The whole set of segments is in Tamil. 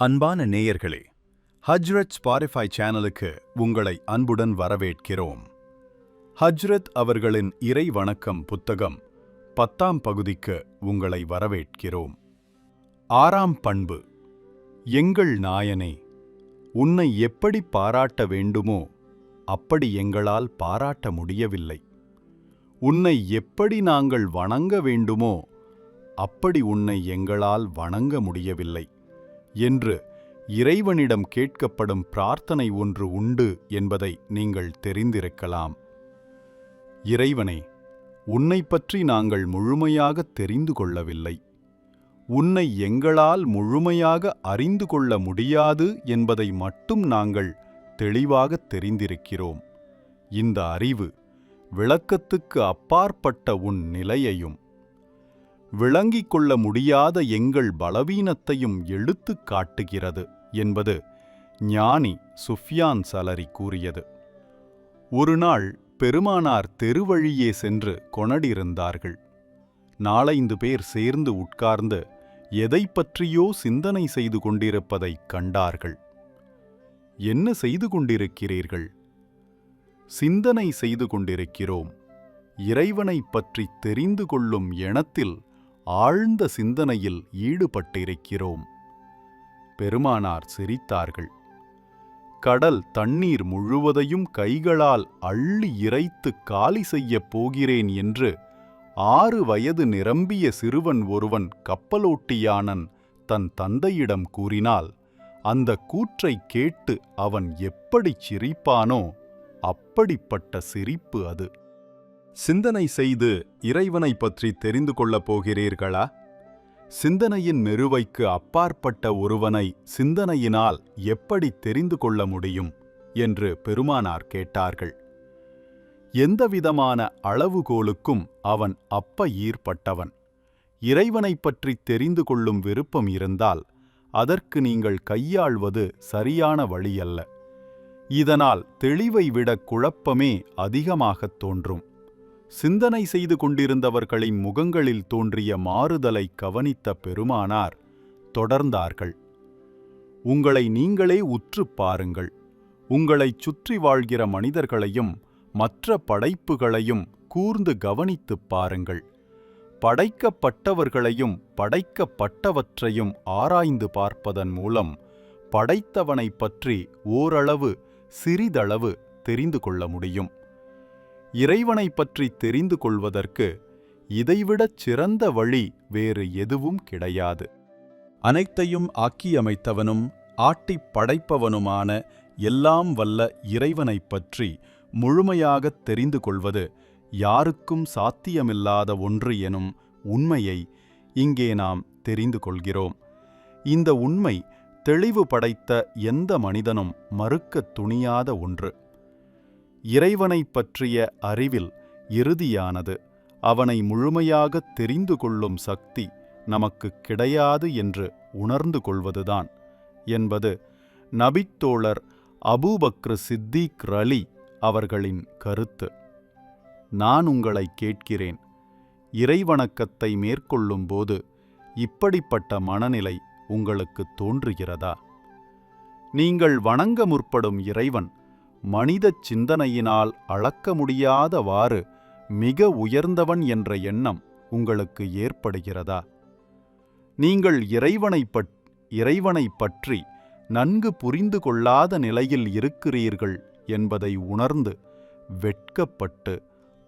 அன்பான நேயர்களே, ஹஜ்ரத் ஸ்பாட்டிஃபை சேனலுக்கு உங்களை அன்புடன் வரவேற்கிறோம். ஹஜ்ரத் அவர்களின் இறை வணக்கம் புத்தகம் 10ஆம் பகுதிக்கு உங்களை வரவேற்கிறோம். 6ஆம் பண்பு. எங்கள் நாயனே, உன்னை எப்படி பாராட்ட வேண்டுமோ அப்படி எங்களால் பாராட்ட முடியவில்லை. உன்னை எப்படி நாங்கள் வணங்க வேண்டுமோ அப்படி உன்னை எங்களால் வணங்க முடியவில்லை என்று இறைவனிடம் கேட்கப்படும் பிரார்த்தனை ஒன்று உண்டு என்பதை நீங்கள் தெரிந்திருக்கலாம். இறைவனே, உன்னை பற்றி நாங்கள் முழுமையாக தெரிந்து கொள்ளவில்லை. உன்னை எங்களால் முழுமையாக அறிந்து கொள்ள முடியாது என்பதை மட்டும் நாங்கள் தெளிவாக தெரிந்திருக்கிறோம். இந்த அறிவு விளக்கத்துக்கு அப்பாற்பட்ட உன் நிலையையும் விளங்கிக் கொள்ள முடியாத எங்கள் பலவீனத்தையும் எடுத்துக் காட்டுகிறது என்பது ஞானி சுஃப்யான் ஸலரி கூறியது. ஒருநாள் பெருமானார் தெருவழியே சென்று கொணடிருந்தார்கள். 4-5 பேர் சேர்ந்து உட்கார்ந்து எதை பற்றியோ சிந்தனை செய்து கொண்டிருப்பதைக் கண்டார்கள். என்ன செய்து கொண்டிருக்கிறீர்கள்? சிந்தனை செய்து கொண்டிருக்கிறோம். இறைவனைப் பற்றி தெரிந்து கொள்ளும் எண்ணத்தில் ஆழ்ந்த சிந்தனையில் ஈடுபட்டிருக்கிறோம். பெருமானார் சிரித்தார்கள். கடல் தண்ணீர் முழுவதையும் கைகளால் அள்ளி இறைத்து காலி செய்யப் போகிறேன் என்று 6 வயது நிரம்பிய சிறுவன் ஒருவன் கப்பலோட்டியானன் தன் தந்தையிடம் கூறினால், அந்த கூற்றைக் கேட்டு அவன் எப்படிச் சிரிப்பானோ அப்படிப்பட்ட சிரிப்பு அது. சிந்தனை செய்து இறைவனை பற்றி தெரிந்து கொள்ளப் போகிறீர்களா? சிந்தனையின் மெருவைக்கு அப்பாற்பட்ட ஒருவனை சிந்தனையினால் எப்படி தெரிந்து கொள்ள முடியும் என்று பெருமானார் கேட்டார்கள். எந்தவிதமான அளவுகோலுக்கும் அவன் ஈர்ப்பட்டவன். இறைவனைப் பற்றி தெரிந்து கொள்ளும் விருப்பம் இருந்தால் அதற்கு நீங்கள் கையாள்வது சரியான வழியல்ல. இதனால் தெளிவை விட குழப்பமே அதிகமாகத் தோன்றும். சிந்தனை செய்து கொண்டிருந்தவர்களின் முகங்களில் தோன்றிய மாறுதலை கவனித்த பெருமானார் தொடர்ந்தார்கள். உங்களை நீங்களே உற்றுப் பாருங்கள். உங்களைச் சுற்றி வாழ்கிற மனிதர்களையும் மற்ற படைப்புகளையும் கூர்ந்து கவனித்துப் பாருங்கள். படைக்கப்பட்டவர்களையும் படைக்கப்பட்டவற்றையும் ஆராய்ந்து பார்ப்பதன் மூலம் படைத்தவனைப் பற்றி ஓரளவு சிறிதளவு தெரிந்து கொள்ள முடியும். இறைவனை பற்றி தெரிந்து கொள்வதற்கு இதைவிடச் சிறந்த வழி வேறு எதுவும் கிடையாது. அனைத்தையும் ஆக்கியமைத்தவனும் ஆட்டிப் படைப்பவனுமான எல்லாம் வல்ல இறைவனைப் பற்றி முழுமையாகத் தெரிந்து கொள்வது யாருக்கும் சாத்தியமில்லாத ஒன்று எனும் உண்மையை இங்கே நாம் தெரிந்து கொள்கிறோம். இந்த உண்மை தெளிவு படைத்த எந்த மனிதனும் மறுக்கத் துணியாத ஒன்று. இறைவனைப் பற்றிய அறிவில் இறுதியானது அவனை முழுமையாகத் தெரிந்து கொள்ளும் சக்தி நமக்கு கிடையாது என்று உணர்ந்து கொள்வதுதான் என்பது நபித்தோழர் அபூபக்ர் சித்திக் ரலி அவர்களின் கருத்து. நான் உங்களை கேட்கிறேன், இறைவணக்கத்தை மேற்கொள்ளும்போது இப்படிப்பட்ட மனநிலை உங்களுக்கு தோன்றுகிறதா? நீங்கள் வணங்க முற்படும் இறைவன் மனிதச் சிந்தனையினால் அளக்க முடியாதவாறு மிக உயர்ந்தவன் என்ற எண்ணம் உங்களுக்கு ஏற்படுகிறதா? நீங்கள் இறைவனைப் பற்றி நன்கு புரிந்து கொள்ளாத நிலையில் இருக்கிறீர்கள் என்பதை உணர்ந்து வெட்கப்பட்டு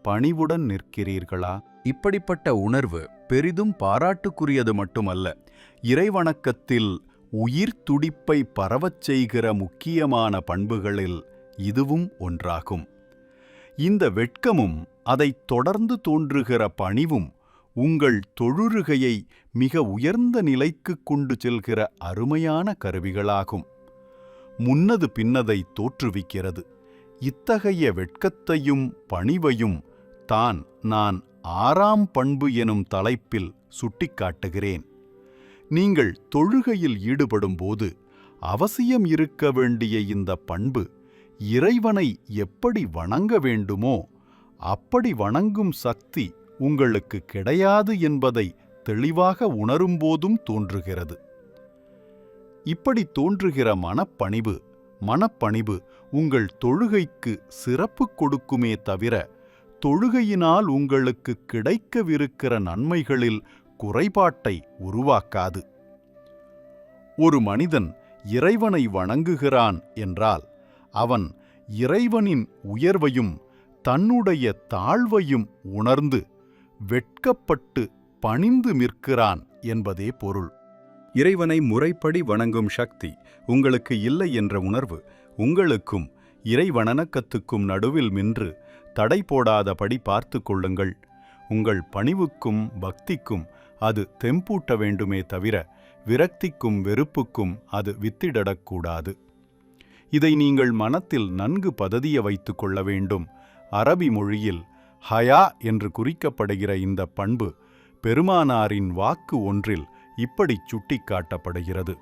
பணிவுடன் நிற்கிறீர்களா? இப்படிப்பட்ட உணர்வு பெரிதும் பாராட்டுக்குரியது மட்டுமல்ல, இறைவணக்கத்தில் உயிர் துடிப்பை பரவச் செய்கிற முக்கியமான பண்புகளில் இதுவும் ஒன்றாகும். இந்த வெட்கமும் அதைத் தொடர்ந்து தோன்றுகிற பணிவும் உங்கள் தொழுகையை மிக உயர்ந்த நிலைக்கு கொண்டு செல்கிற அருமையான கருவிகளாகும். முன்னது பின்னதை தோற்றுவிக்கிறது. இத்தகைய வெட்கத்தையும் பணிவையும் தான் நான் 6ஆம் பண்பு எனும் தலைப்பில் சுட்டிக்காட்டுகிறேன். நீங்கள் தொழுகையில் ஈடுபடும்போது அவசியம் இருக்க வேண்டிய இந்த பண்பு இறைவனை எப்படி வணங்க வேண்டுமோ அப்படி வணங்கும் சக்தி உங்களுக்கு கிடையாது என்பதை தெளிவாக உணரும்போதும் தோன்றுகிறது. இப்படி தோன்றுகிற மனப்பணிவு உங்கள் தொழுகைக்கு சிறப்பு கொடுக்குமே தவிர தொழுகையினால் உங்களுக்கு கிடைக்கவிருக்கிற நன்மைகளில் குறைபாட்டை உருவாக்காது. ஒரு மனிதன் இறைவனை வணங்குகிறான் என்றால் அவன் இறைவனின் உயர்வையும் தன்னுடைய தாழ்வையும் உணர்ந்து வெட்கப்பட்டு பணிந்து நிற்கிறான் என்பதே பொருள். இறைவனை முறைப்படி வணங்கும் சக்தி உங்களுக்கு இல்லை என்ற உணர்வு உங்களுக்கும் இறைவணக்கத்துக்கும் நடுவில் நின்று தடை போடாதபடி பார்த்து கொள்ளுங்கள். உங்கள் பணிவுக்கும் பக்திக்கும் அது தெம்பூட்ட வேண்டுமே தவிர விரக்திக்கும் வெறுப்புக்கும் அது வித்திடக்கூடாது. இதை நீங்கள் மனத்தில் நன்கு பததிய வைத்து கொள்ள வேண்டும். அரபி மொழியில் ஹயா என்று குறிக்கப்படுகிற இந்த பண்பு பெருமானாரின் வாக்கு ஒன்றில் இப்படி சுட்டிக்காட்டப்படுகிறது.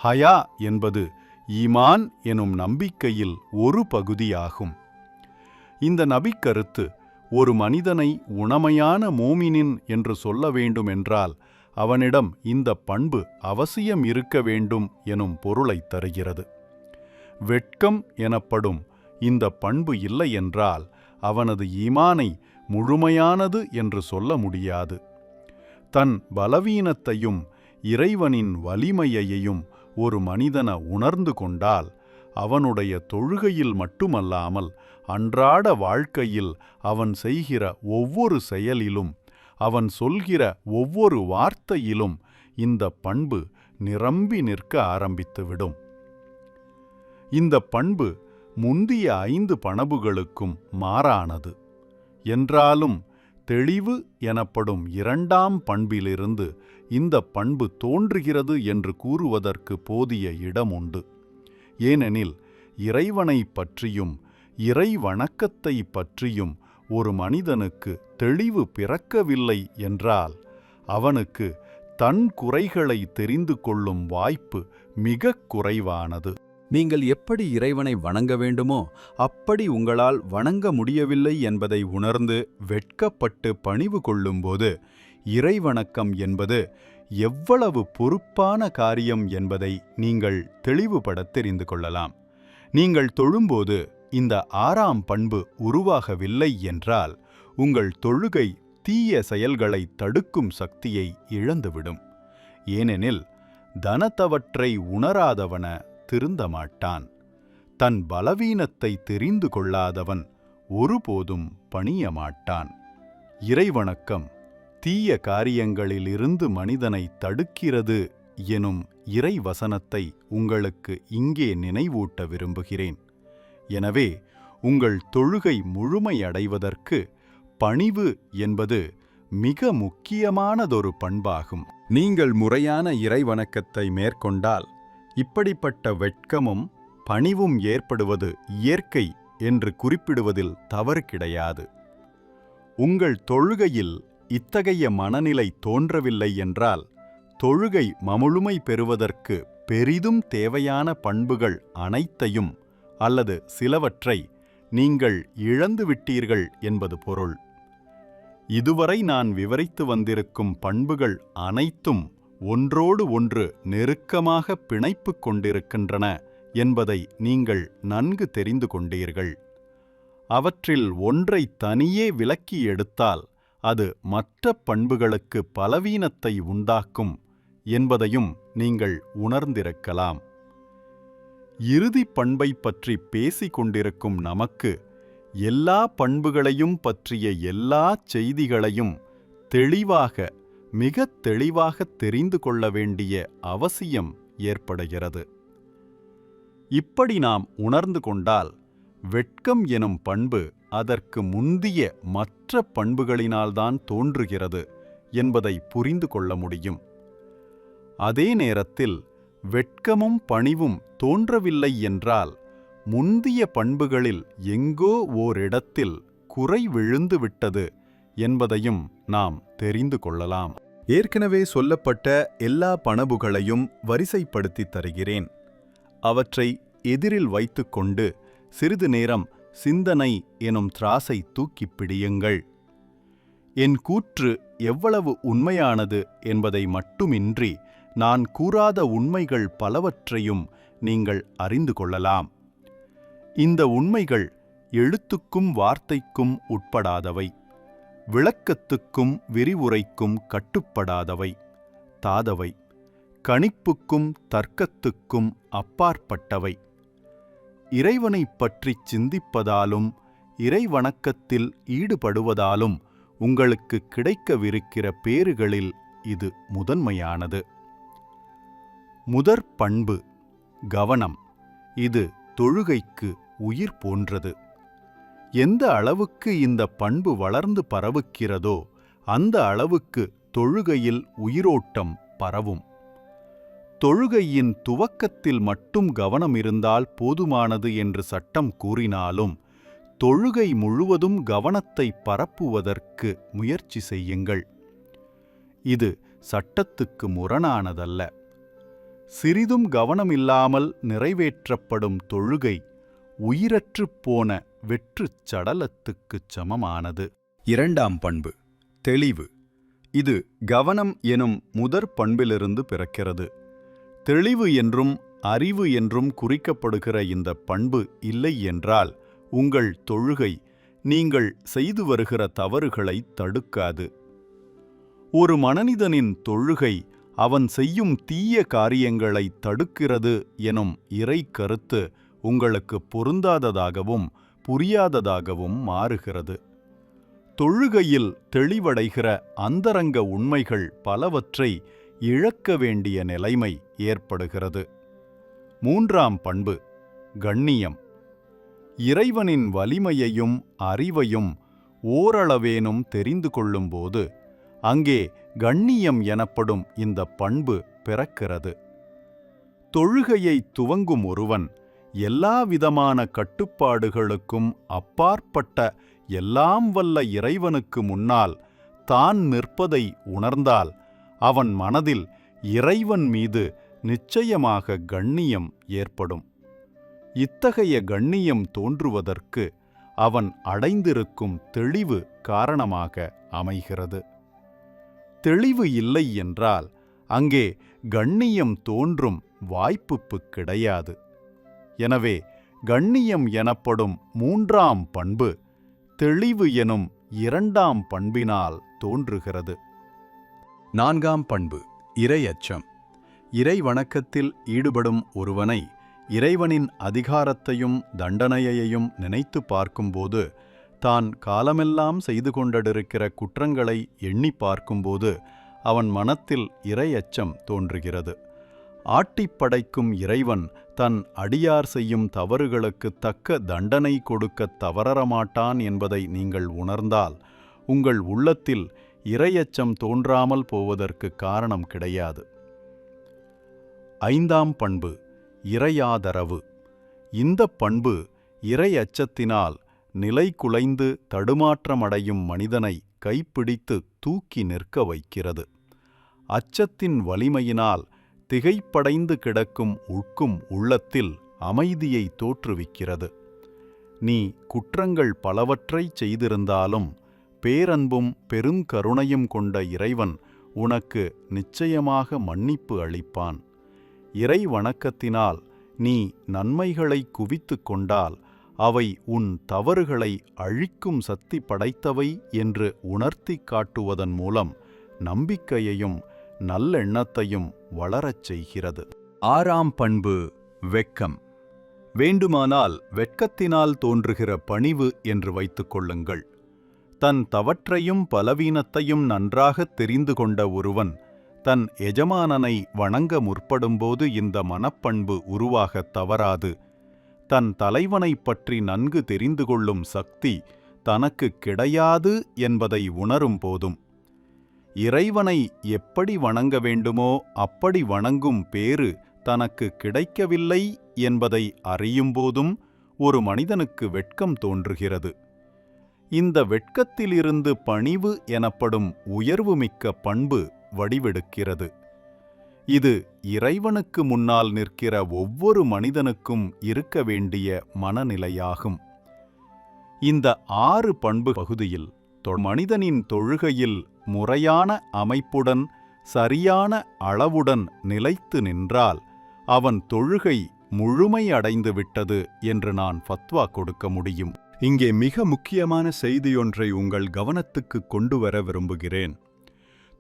ஹயா என்பது ஈமான் எனும் நம்பிக்கையில் ஒரு பகுதியாகும். இந்த நபிக்கருத்து ஒரு மனிதனை உணமையான மோமினின் என்று சொல்ல வேண்டுமென்றால் அவனிடம் இந்த பண்பு அவசியம் இருக்க வேண்டும் எனும் பொருளை தருகிறது. வெட்கம் எனப்படும் இந்த பண்பு இல்லை என்றால் அவனது ஈமானை முழுமையானது என்று சொல்ல முடியாது. தன் பலவீனத்தையும் இறைவனின் வலிமையையும் ஒரு மனிதன உணர்ந்து கொண்டால் அவனுடைய தொழுகையில் மட்டுமல்லாமல் அன்றாட வாழ்க்கையில் அவன் செய்கிற ஒவ்வொரு செயலிலும் அவன் சொல்கிற ஒவ்வொரு வார்த்தையிலும் இந்த பண்பு நிரம்பி நிற்க ஆரம்பித்துவிடும். இந்த பண்பு முந்திய 5 பண்புகளுக்கும் மாறானது என்றாலும் தெளிவு எனப்படும் 2ஆம் பண்பிலிருந்து இந்த பண்பு தோன்றுகிறது என்று கூறுவதற்கு போதிய இடம் உண்டு. ஏனெனில் இறைவனை பற்றியும் இறை வணக்கத்தை பற்றியும் ஒரு மனிதனுக்கு தெளிவு பிறக்கவில்லை என்றால் அவனுக்கு தன் குறைகளை தெரிந்து கொள்ளும் வாய்ப்பு மிகக் குறைவானது. நீங்கள் எப்படி இறைவனை வணங்க வேண்டுமோ அப்படி உங்களால் வணங்க முடியவில்லை என்பதை உணர்ந்து வெட்கப்பட்டு பணிவு கொள்ளும்போது இறைவணக்கம் என்பது எவ்வளவு பொறுப்பான காரியம் என்பதை நீங்கள் தெளிவுபட தெரிந்து கொள்ளலாம். நீங்கள் தொழும்போது இந்த 6ஆம் பண்பு உருவாகவில்லை என்றால் உங்கள் தொழுகை தீய செயல்களை தடுக்கும் சக்தியை இழந்துவிடும். ஏனெனில் தனத்தவற்றை உணராதவன திருந்த மாட்டான். தன் பலவீனத்தை தெரிந்து கொள்ளாதவன் ஒருபோதும் பணிய மாட்டான். இறைவணக்கம் தீய காரியங்களிலிருந்து மனிதனை தடுக்கிறது எனும் இறை வசனத்தை உங்களுக்கு இங்கே நினைவூட்ட விரும்புகிறேன். எனவே உங்கள் தொழுகை முழுமையடைவதற்கு பணிவு என்பது மிக முக்கியமானதொரு பண்பாகும். நீங்கள் முறையான இறைவணக்கத்தை மேற்கொண்டால் இப்படிப்பட்ட வெட்கமும் பணிவும் ஏற்படுவது இயற்கை என்று குறிப்பிடுவதில் தவறு கிடையாது. உங்கள் தொழுகையில் இத்தகைய மனநிலை தோன்றவில்லை என்றால் தொழுகை முழுமை பெறுவதற்கு பெரிதும் தேவையான பண்புகள் அனைத்தையும் அல்லது சிலவற்றை நீங்கள் இழந்துவிட்டீர்கள் என்பது பொருள். இதுவரை நான் விவரித்து வந்திருக்கும் பண்புகள் அனைத்தும் ஒன்றோடு ஒன்று நெருக்கமாக பிணைப்பு கொண்டிருக்கின்றன என்பதை நீங்கள் நன்கு தெரிந்து கொண்டீர்கள். அவற்றில் ஒன்றை தனியே விலக்கி எடுத்தால் அது மற்ற பண்புகளுக்கு பலவீனத்தை உண்டாக்கும் என்பதையும் நீங்கள் உணர்ந்திருக்கலாம். இறுதி பண்பை பற்றி பேசிக் கொண்டிருக்கும் நமக்கு எல்லா பண்புகளையும் பற்றிய எல்லா செய்திகளையும் மிகத் தெளிவாக தெரிந்து கொள்ள வேண்டிய அவசியம் ஏற்படுகிறது. இப்படி நாம் உணர்ந்து கொண்டால் வெட்கம் எனும் பண்பு அதற்கு முந்திய மற்ற பண்புகளினால்தான் தோன்றுகிறது என்பதை புரிந்து கொள்ள முடியும். அதே நேரத்தில் வெட்கமும் பணிவும் தோன்றவில்லை என்றால் முந்திய பண்புகளில் எங்கோ ஓரிடத்தில் குறை விழுந்து விட்டது என்பதையும் நாம் தெரிந்து கொள்ளலாம். ஏற்கனவே சொல்லப்பட்ட எல்லா பண்புகளையும் வரிசைப்படுத்தி தருகிறேன். அவற்றை எதிரில் வைத்துக்கொண்டு சிறிது நேரம் சிந்தனை எனும் திராசை தூக்கிப் பிடியுங்கள். என் கூற்று எவ்வளவு உண்மையானது என்பதை மட்டுமின்றி நான் கூறாத உண்மைகள் பலவற்றையும் நீங்கள் அறிந்து கொள்ளலாம். இந்த உண்மைகள் எழுத்துக்கும் வார்த்தைக்கும் உட்படாதவை, விளக்கத்துக்கும் விரிவுரைக்கும் கட்டுப்படாதவை, தாதவை, கணிப்புக்கும் தர்க்கத்துக்கும் அப்பாற்பட்டவை. இறைவனைப் பற்றிச் சிந்திப்பதாலும் இறைவணக்கத்தில் ஈடுபடுவதாலும் உங்களுக்கு கிடைக்கவிருக்கிற பேறுகளில் இது முதன்மையானது. முதற் பண்பு கவனம். இது தொழுகைக்கு உயிர் போன்றது. எந்த அளவுக்கு இந்த பண்பு வளர்ந்து பரவுகிறதோ அந்த அளவுக்கு தொழுகையில் உயிரோட்டம் பரவும். தொழுகையின் துவக்கத்தில் மட்டும் கவனம் இருந்தால் போதுமானது என்று சட்டம் கூறினாலும் தொழுகை முழுவதும் கவனத்தை பரப்புவதற்கு முயற்சி செய்யுங்கள். இது சட்டத்துக்கு முரணானதல்ல. சிறிதும் கவனமில்லாமல் நிறைவேற்றப்படும் தொழுகை உயிரற்றுப் போன வெற்றுச் சடலத்துக்குச் சமமானது. இரண்டாம் பண்பு தெளிவு. இது கவனம் எனும் முதற் பண்பிலிருந்து பிறக்கிறது. தெளிவு என்றும் அறிவு என்றும் குறிக்கப்படுகிற இந்த பண்பு இல்லை என்றால் உங்கள் தொழுகை நீங்கள் செய்து வருகிற தவறுகளை தடுக்காது. ஒரு மனிதனின் தொழுகை அவன் செய்யும் தீய காரியங்களை தடுக்கிறது எனும் இறை கருத்து உங்களுக்கு பொருந்தாததாகவும் புரியாததாகவும் மாறுகிறது. தொழுகையில் தெளிவடைகிற அந்தரங்க உண்மைகள் பலவற்றை இழக்க வேண்டிய நிலைமை ஏற்படுகிறது. மூன்றாம் பண்பு கண்ணியம். இறைவனின் வலிமையையும் அறிவையும் ஓரளவேனும் தெரிந்து கொள்ளும்போது அங்கே கண்ணியம் எனப்படும் இந்த பண்பு பிறக்கிறது. தொழுகையை துவங்கும் ஒருவன் எல்லாவிதமான கட்டுப்பாடுகளுக்கும் அப்பாற்பட்ட எல்லாம் வல்ல இறைவனுக்கு முன்னால் தான் நிற்பதை உணர்ந்தால் அவன் மனதில் இறைவன் மீது நிச்சயமாக கண்ணியம் ஏற்படும். இத்தகைய கண்ணியம் தோன்றுவதற்கு அவன் அடைந்திருக்கும் தெளிவு காரணமாக அமைகிறது. தெளிவு இல்லை என்றால் அங்கே கண்ணியம் தோன்றும் வாய்ப்பு கிடையாது. எனவே கண்ணியம் எனப்படும் மூன்றாம் பண்பு தெளிவு எனும் இரண்டாம் பண்பினால் தோன்றுகிறது. நான்காம் பண்பு இறையச்சம். இறை வணக்கத்தில் ஈடுபடும் ஒருவனை இறைவனின் அதிகாரத்தையும் தண்டனையையும் நினைத்து பார்க்கும்போது, தான் காலமெல்லாம் செய்து கொண்டிருக்கிற குற்றங்களை எண்ணி பார்க்கும்போது அவன் மனத்தில் இறையச்சம் தோன்றுகிறது. ஆட்டிப்படைக்கும் இறைவன் தன் அடியார் செய்யும் தவறுகளுக்கு தக்க தண்டனை கொடுக்க தவறமாட்டான் என்பதை நீங்கள் உணர்ந்தால் உங்கள் உள்ளத்தில் இறையச்சம் தோன்றாமல் போவதற்கு காரணம் கிடையாது. ஐந்தாம் பண்பு இறையாதரவு. இந்த பண்பு இறையச்சத்தினால் நிலை குலைந்து தடுமாற்றமடையும் மனிதனை கைப்பிடித்து தூக்கி நிற்க வைக்கிறது. அச்சத்தின் வலிமையினால் திகைப்படைந்து கிடக்கும் உட்கும் உள்ளத்தில் அமைதியை தோற்றுவிக்கிறது. நீ குற்றங்கள் பலவற்றை செய்திருந்தாலும் பேரன்பும் பெருங்கருணையும் கொண்ட இறைவன் உனக்கு நிச்சயமாக மன்னிப்பு அளிப்பான். இறை வணக்கத்தினால் நீ நன்மைகளை குவித்து கொண்டால் அவை உன் தவறுகளை அழிக்கும் சக்தி படைத்தவை என்று உணர்த்தி காட்டுவதன் மூலம் நம்பிக்கையையும் நல்லெண்ணத்தையும் வளரச் செய்கிறது. ஆறாம் பண்பு வெட்கம். வேண்டுமானால் வெட்கத்தினால் தோன்றுகிற பணிவு என்று வைத்துக் கொள்ளுங்கள். தன் தவற்றையும் பலவீனத்தையும் நன்றாகத் தெரிந்து கொண்ட ஒருவன் தன் எஜமானனை வணங்க முற்படும்போது இந்த மனப்பண்பு உருவாகத் தவறாது. தன் தலைவனைப் பற்றி நன்கு தெரிந்து கொள்ளும் சக்தி தனக்கு கிடையாது என்பதை உணரும் போதும், இறைவனை எப்படி வணங்க வேண்டுமோ அப்படி வணங்கும் பேறு தனக்கு கிடைக்கவில்லை என்பதை அறியும்போதும் ஒரு மனிதனுக்கு வெட்கம் தோன்றுகிறது. இந்த வெட்கத்திலிருந்து பணிவு எனப்படும் உயர்வுமிக்க பண்பு வடிவெடுக்கிறது. இது இறைவனுக்கு முன்னால் நிற்கிற ஒவ்வொரு மனிதனுக்கும் இருக்க வேண்டிய மனநிலையாகும். இந்த 6 பண்பு பகுதியில் மனிதனின் தொழுகையில் முறையான அமைப்புடன் சரியான அளவுடன் நிலைத்து நின்றால் அவன் தொழுகை முழுமை அடைந்து விட்டது என்று நான் ஃபத்வா கொடுக்க முடியும். இங்கே மிக முக்கியமான செய்தியொன்றை உங்கள் கவனத்துக்கு கொண்டு வர விரும்புகிறேன்.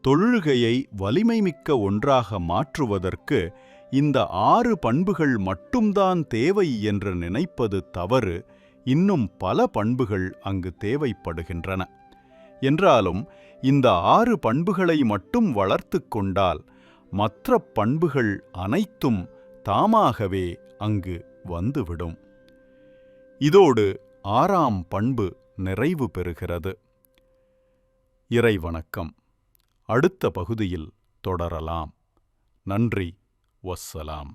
தொழுகையை வலிமைமிக்க ஒன்றாக மாற்றுவதற்கு இந்த 6 பண்புகள் மட்டும்தான் தேவை என்று நினைப்பது தவறு. இன்னும் பல பண்புகள் அங்கு தேவைப்படுகின்றன. என்றாலும் இந்த 6 பண்புகளை மட்டும் வளர்த்து கொண்டால் மற்ற பண்புகள் அனைத்தும் தாமாகவே அங்கு வந்துவிடும். இதோடு 6ஆம் பண்பு நிறைவு பெறுகிறது. இறைவணக்கம். அடுத்த பகுதியில் தொடரலாம். நன்றி. வஸ்ஸலாம்.